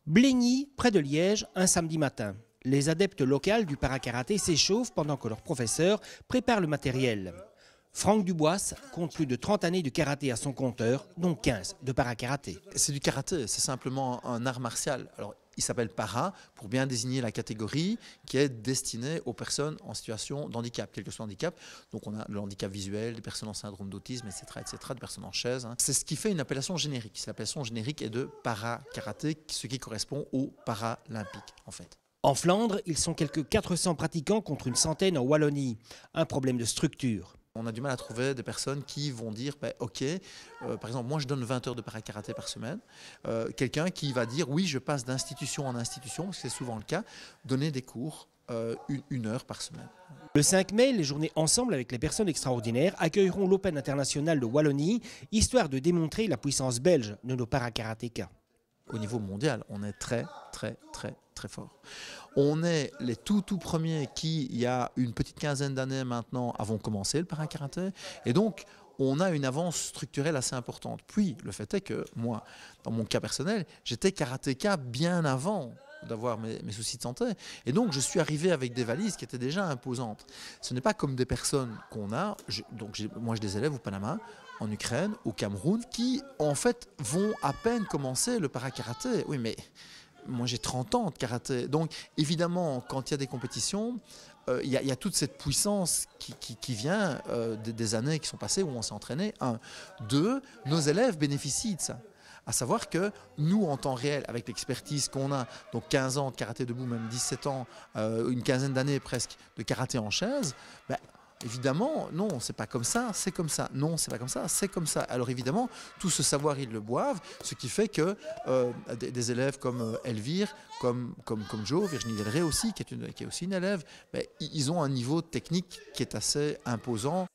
Blény, près de Liège, un samedi matin. Les adeptes locaux du para-karaté s'échauffent pendant que leur professeur prépare le matériel. Franck Dubois compte plus de 30 années de karaté à son compteur, dont 15 de para-karaté. C'est du karaté, c'est simplement un art martial. Alors, il s'appelle para pour bien désigner la catégorie qui est destinée aux personnes en situation de handicap, quel que soit le handicap. Donc on a le handicap visuel, des personnes en syndrome d'autisme, etc., des personnes en chaise. C'est ce qui fait une appellation générique. L'appellation générique est de para-karaté, ce qui correspond au paralympique en fait. En Flandre, ils sont quelques 400 pratiquants contre une centaine en Wallonie. Un problème de structure. On a du mal à trouver des personnes qui vont dire ok, par exemple moi je donne 20 heures de para-karaté par semaine, quelqu'un qui va dire oui je passe d'institution en institution, parce que c'est souvent le cas, donner des cours une heure par semaine. Le 5 mai, les journées ensemble avec les personnes extraordinaires accueilleront l'Open international de Wallonie, histoire de démontrer la puissance belge de nos para-karatékas. Au niveau mondial, on est très fort. On est les tout premiers qui, il y a une petite quinzaine d'années maintenant, avons commencé le para-karaté. Et donc, on a une avance structurelle assez importante. Puis, le fait est que moi, dans mon cas personnel, j'étais karatéka bien avant d'avoir mes soucis de santé. Et donc, je suis arrivé avec des valises qui étaient déjà imposantes. Ce n'est pas comme des personnes qu'on a. Moi, j'ai des élèves au Panama, en Ukraine, au Cameroun, qui, en fait, vont à peine commencer le para-karaté. Oui, mais moi, j'ai 30 ans de karaté. Donc, évidemment, quand il y a des compétitions, il y a toute cette puissance qui vient des années qui sont passées où on s'est entraîné. 1. 2, nos élèves bénéficient de ça. À savoir que nous, en temps réel, avec l'expertise qu'on a, donc 15 ans de karaté debout, même 17 ans, une quinzaine d'années presque de karaté en chaise, évidemment, non, c'est pas comme ça, c'est comme ça. Non, c'est pas comme ça, c'est comme ça. Alors évidemment, tout ce savoir, ils le boivent, ce qui fait que des élèves comme Elvire, comme Joe, Virginie Delray aussi, qui est aussi une élève, ils ont un niveau technique qui est assez imposant.